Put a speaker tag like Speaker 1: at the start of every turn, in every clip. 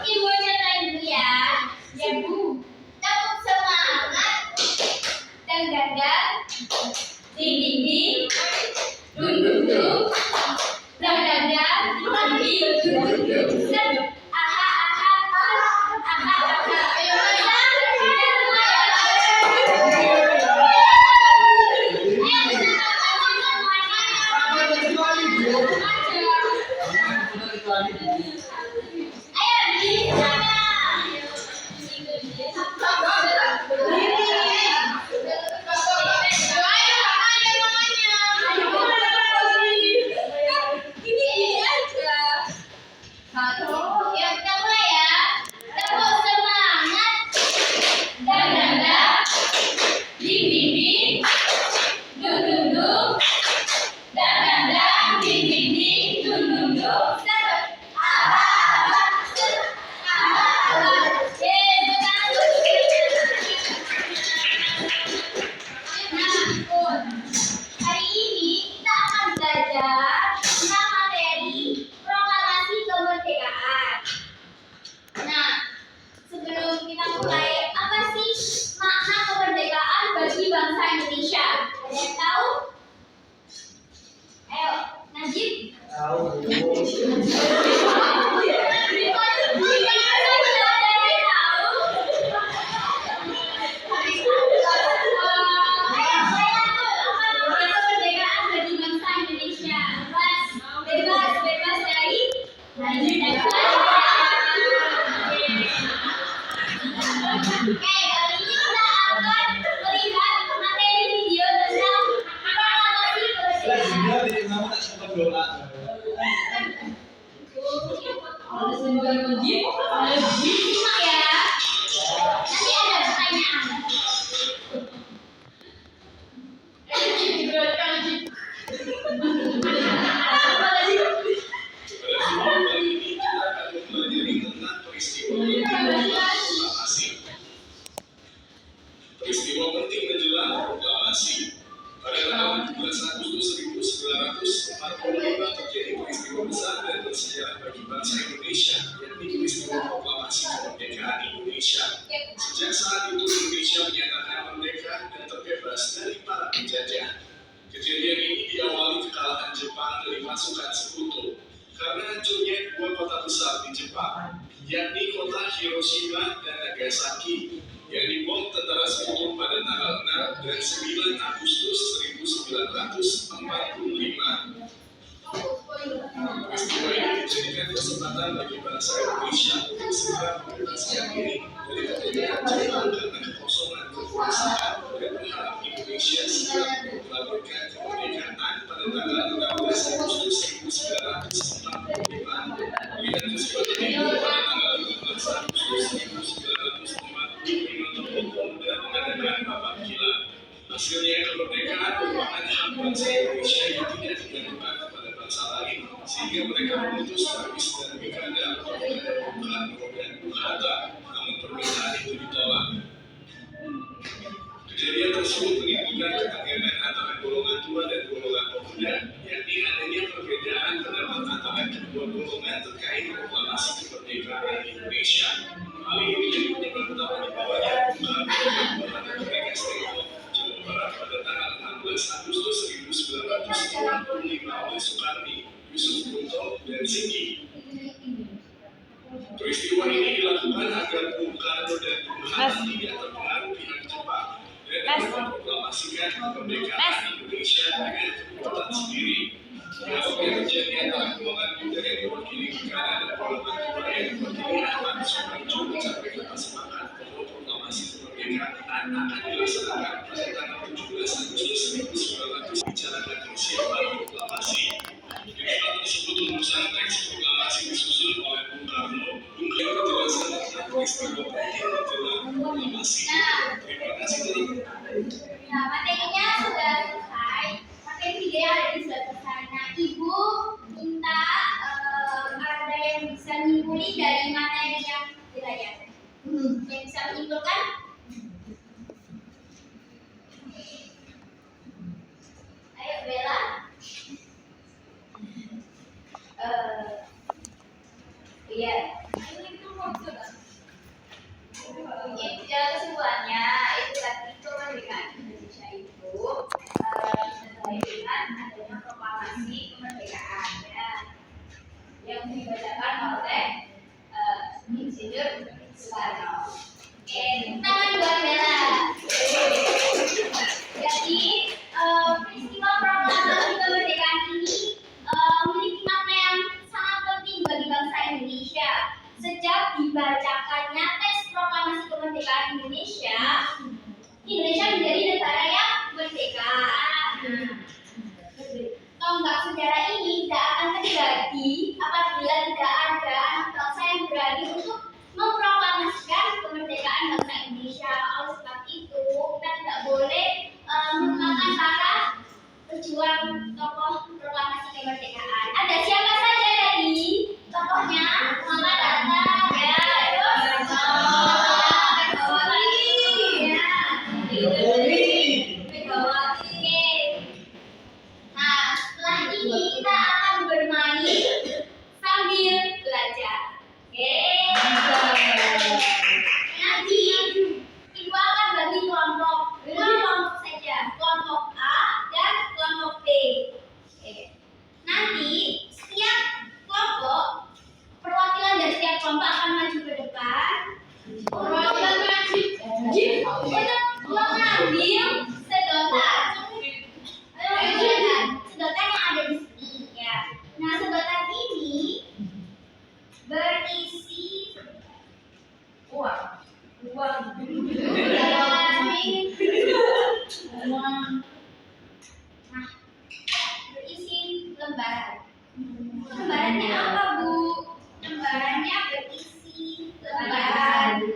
Speaker 1: Ibu nyantai dulu ya. Ya Bu. Tepuk semangat dan dandang di dinding. Duduk. Dan dandang di dinding. Aha aha aha aha. Hari ini kita akan belajar tentang materi proklamasi kemerdekaan. Nah, sebelum kita mulai, apa sih makna kemerdekaan bagi bangsa Indonesia? Ada yang tahu? Ayo, Najib. Tahu. Oke, kali ini kita akan melihat materi video tentang proklamasi kemerdekaan. Simak ya. Nanti ada pertanyaan.
Speaker 2: Peristiwa penting menjelang proklamasi. Pada tanggal 17 Agustus 1945 terjadi peristiwa besar dan bersejarah bagi bangsa Indonesia, yakni peristiwa proklamasi kemerdekaan Indonesia. Sejak saat itu Indonesia menyatakan merdeka dan terbebas dari para penjajah. Kejadian ini diawali kekalahan Jepang dari pasukan Sekutu karena hancurnya dua kota besar di Jepang, yakni kota Hiroshima dan Nagasaki, yang dibom tentara Sekutu pada tanggal 6 dan 9 Agustus 1945. Peristiwa ini dijadikan kesempatan bagi bangsa Indonesia untuk segera membebaskan diri dari ketegangan Jepang karena kekosongan kekuasaan dan berharap Indonesia segera melakukan kemerdekaan pada tanggal 16 Agustus 1945. Melihat kesempatan ini pada tanggal 15 Agustus 1945 pemuda mengadakan babak kilat. Hasilnya kemerdekaan merupakan hak bangsa Indonesia yang tidak digantungkan kepada bangsa lain, sehingga mereka memutus habis dan berkada kepada Bung Karno dan Bung Hatta, namun permintaan itu ditolak. Kejadian tersebut menimbulkan ketegangan antara golongan tua dan golongan pemuda, yakni adanya perbedaan pendapat antara kedua golongan terkait proklamasi kemerdekaan Indonesia. Hal ini menjadi penyebab utama dibawanya Bung Karno dan Bung Hatta ke Rengas Dengklok, Jawa Barat pada tanggal 16 Agustus 1945 oleh Soekarni, Yusuf Gunto, dan Singgi. Peristiwa ini dilakukan agar Bung Karno dan Bung Hatta tidak terpengaruh pihak Jepang dan dapat memproklamasikan kemerdekaan Indonesia dengan kekuatan sendiri. Dialog yang terjadi antara golongan muda yang diwakili Karno dan golongan tua yang diwakili Ahmad Sumarjo mencapai kata sepakat bahwa proklamasi kemerdekaan akan dilaksanakan pada tanggal 17 Agustus 1945. Bicarakan persiapan proklamasi. Kegiatan tersebut urusan teks proklamasi disusun oleh Bung Karno. Bung Karno penjelasan tentang peristiwa penting menjelang proklamasi. Terima kasih telah.
Speaker 1: Nah, materinya sudah selesai. Materi video ada di sebelah sana. Ibu minta ada yang bisa menyimpulkan dari materi yang dipelajari. Yang bisa menyimpulkan? Ayo Bella. Iya. Kesimpulannya itu tadi kemerdekaan Indonesia itu sesuai dengan adanya proklamasi kemerdekaan yang dibacakan oleh Insinyur Soekarno. Oke, tangan buat Bella. Jadi peristiwa proklamasi kemerdekaan ini memiliki makna yang sangat penting bagi bangsa Indonesia. Sejak dibacakannya teks proklamasi kemerdekaan Indonesia menjadi negara yang merdeka. Tonggak sejarah ini tidak akan terjadi apabila tidak ada anak bangsa yang berani untuk memproklamasikan kemerdekaan bangsa Indonesia. Oleh sebab itu, kita tidak boleh melupakan para pejuang tokoh proklamasi kemerdekaan. Ada siapa saja tadi tokohnya? Muhammad Hatta, ya, terus Megawati. Nah, setelah ini kita akan bermain sambil belajar. Oke. Nanti ibu akan bagi kelompok saja, kelompok A dan kelompok B. Oke. Nanti setiap kelompok, perwakilan dari setiap kelompok akan maju ke depan. Perwakilan maju untuk mengambil sedotan. Sedotan yang ada di sini ya. Nah, sedotan ini berisi uang. Nah, berisi lembaran. Lembarannya apa, Bu? Lembarannya berisi lembaran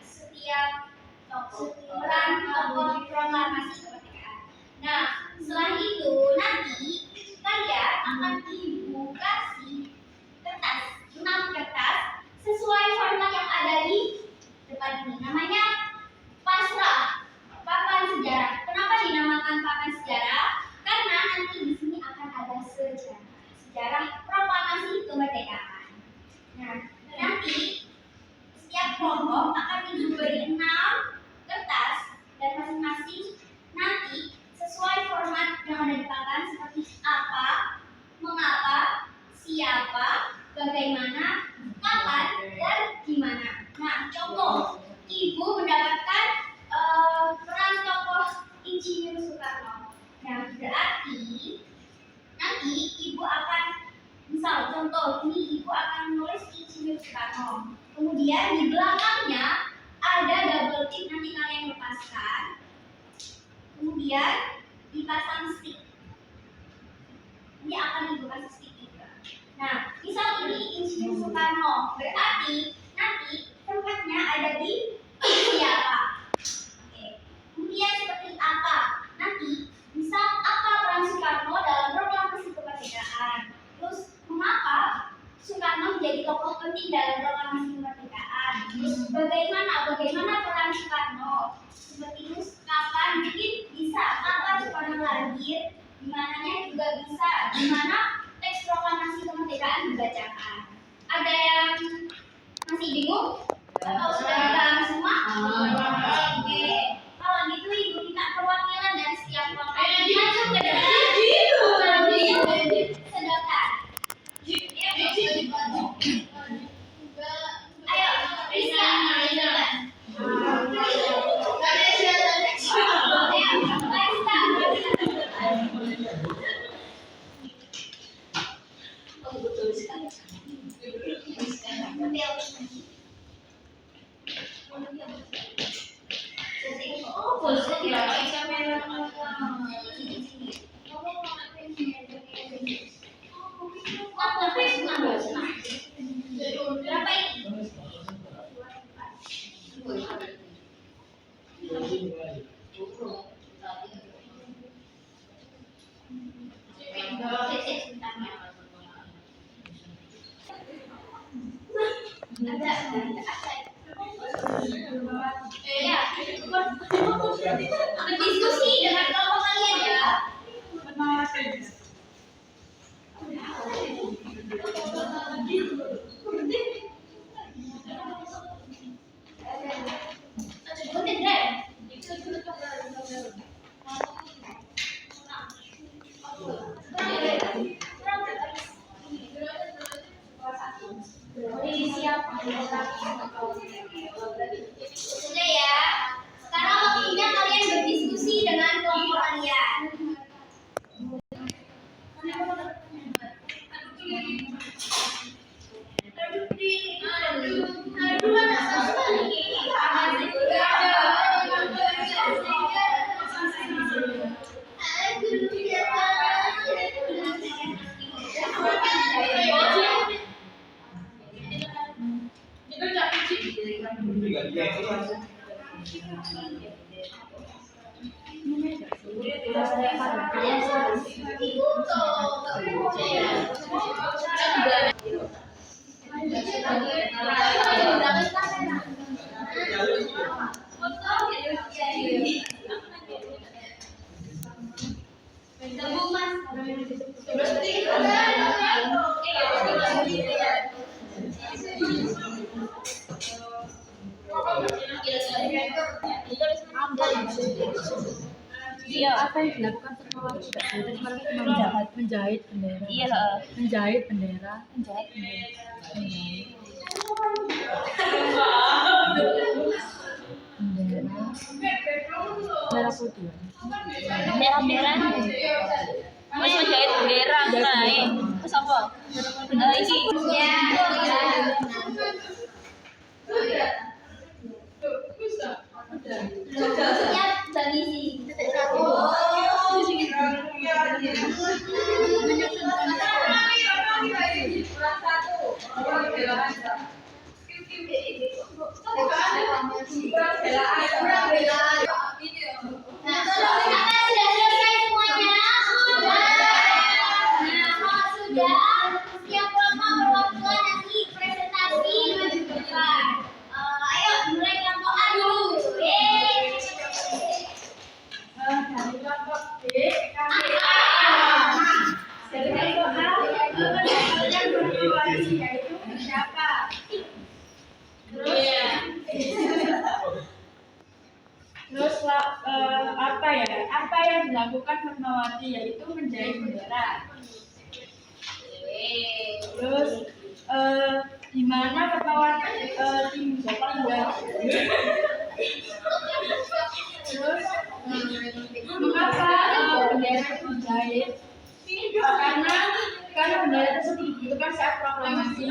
Speaker 1: setiap orang tokoh proklamasi kemerdekaan. Nah, setelah itu nanti kalian akan ibu kasih kertas, 6 kertas sesuai format yang ada di depan ini. Namanya pasrah, papan sejarah. Kenapa dinamakan papan sejarah? Karena nanti di sini akan ada sejarah proklamasi kemerdekaan. Nah, nanti setiap kelompok akan diberi 6 kertas dan masing-masing nanti sesuai format yang ada di papan seperti apa, mengapa, siapa, bagaimana, kapan, dan di mana. Nah, contoh, ibu mendapatkan peran tokoh Insinyur Soekarno. Nah, berarti nanti ibu akan, misal contoh ini ibu akan menulis Insinyur Soekarno. Kemudian di belakangnya ada double tick, nanti kalian lepaskan. Kemudian dipasang stick. Ini akan ibu kasih stick juga. Nah, misal ini Insinyur Soekarno, berarti nanti tempatnya ada di siapa. Oke. Kemudian seperti apa? Nanti misal apa peran Soekarno dalam proklamasi kemerdekaan. Terus mengapa Soekarno menjadi tokoh penting dalam proklamasi kemerdekaan. Terus bagaimana peran Soekarno. Seperti itu kapan mungkin bisa kapan Soekarno lahir, di mananya juga bisa, di mana teks proklamasi kemerdekaan dibacakan. Ada yang masih bingung? Atau sudah dipahami semua? Oke. Kalau gitu ibu minta perwakilan dari setiap kelompok maju ke depan. Sedotan. Ayo, Rizka, sedotan. Berapa ini? Berdiskusi dengan kelompok kalian ya. Sudah ya. Sekarang waktunya kalian berdiskusi dengan kelompok kalian.
Speaker 3: Iya, apa yang dilakukan Fatmawati Mbak Tadi kemarin menjahit bendera.
Speaker 4: Iya,
Speaker 3: Menjahit bendera. Bendera putih.
Speaker 4: Bendera. Mas menjahit bendera kae. Terus apa? Iki.
Speaker 1: Ya. Siap, Mbak Misi. Nah, apakah sudah selesai semuanya? Nah, kalau sudah, setiap kelompok perwakilan nanti presentasi maju ke depan. Ayo, mulai kelompok A dulu.
Speaker 3: Dari kelompok B,
Speaker 1: Dari kelompok A,
Speaker 3: kalian berkoalisi yaitu siapa? Terus apa yang dilakukan Fatmawati yaitu menjahit bendera. Terus di mana Fatmawati tinggal? Terus mengapa bendera itu dijahit? Karena bendera tersebut dibutuhkan saat proklamasi.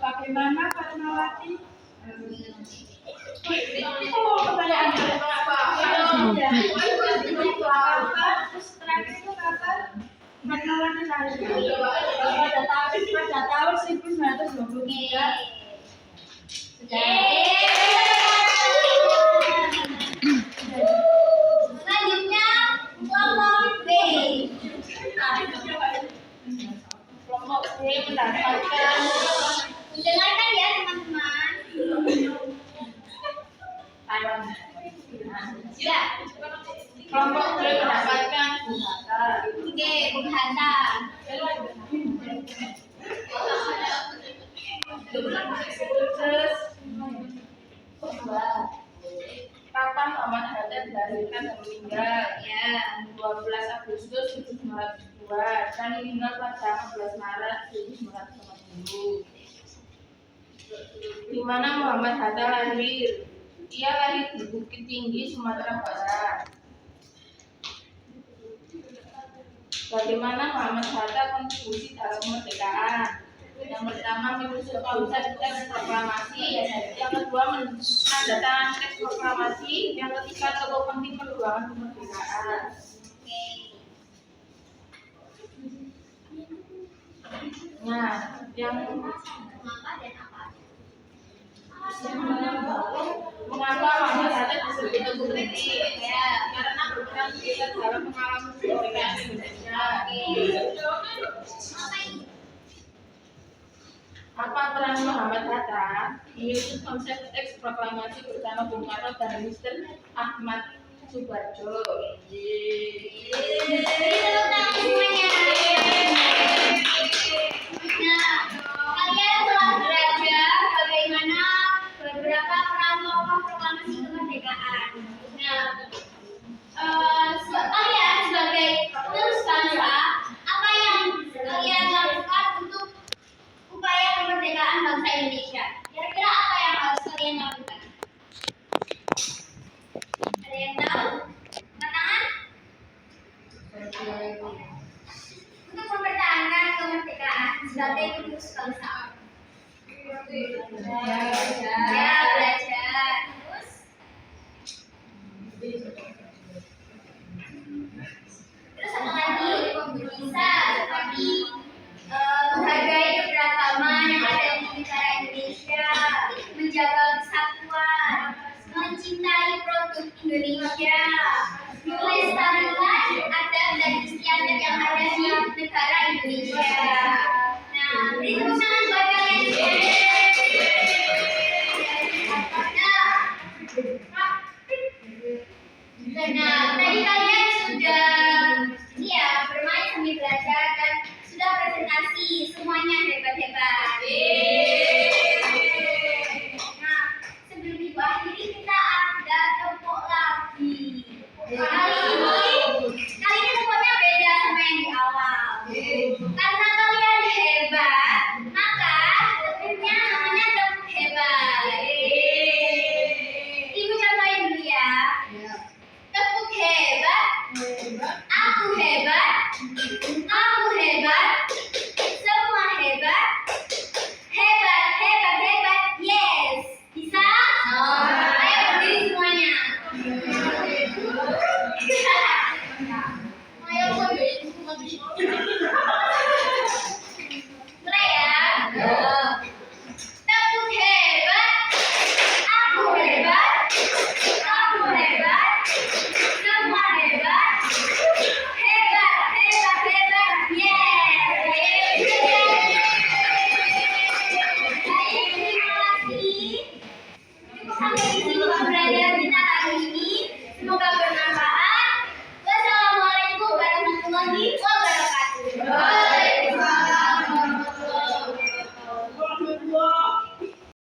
Speaker 3: Bagaimana Fatmawati? Pertanyaan apa? Terus terakhir itu kapan? Fatmawati lahir pada tahun 1923.
Speaker 1: selanjutnya kelompok B.
Speaker 3: Kelompok B mendapatkan
Speaker 1: Dengarkan ya teman-teman. Ya.
Speaker 3: kelompok B mendapatkan
Speaker 1: Oke, Bung Hatta.
Speaker 3: Terus kapan Muhammad Hatta dilahirkan dan meninggal?
Speaker 1: Ya.
Speaker 3: 12 Agustus 1902 dan meninggal pada 14 Maret 1950. Di mana Muhammad Hatta lahir? Ia lahir di Bukit Tinggi, Sumatera Barat. Bagaimana Muhammad Hatta kontribusi dalam kemerdekaan? Yang pertama menyusun konsep teks proklamasi, yang kedua menandatangani teks proklamasi, yang ketiga tokoh penting perjuangan kemerdekaan. Nah, yang mengapa Muhammad Hatta disebut tokoh penting?
Speaker 1: Ya.
Speaker 3: Karena berperan besar dalam pengalaman kemerdekaan Indonesia. Apa peran Muhammad Hatta menyusun konsep teks proklamasi bersama Bung Karno dan Mr. Ahmad Subarjo?
Speaker 1: Beri tepuk tangan semuanya. Nah, kalian telah belajar bagaimana beberapa peran tokoh proklamasi kemerdekaan. Nah, kalian sebagai penerus bangsa, apa yang kalian lakukan untuk sebagai penerus bangsa. Ya, belajar. Terus apa lagi? Bisa seperti menghargai keberagaman yang ada di negara Indonesia, menjaga kesatuan, mencintai produk Indonesia, melestarikan adat dan istiadat yang ada di negara Indonesia. Nah, beri tepuk tangan buat kalian semua. Nah, tadi kalian sudah bermain sambil belajar dan sudah presentasi, semuanya hebat-hebat.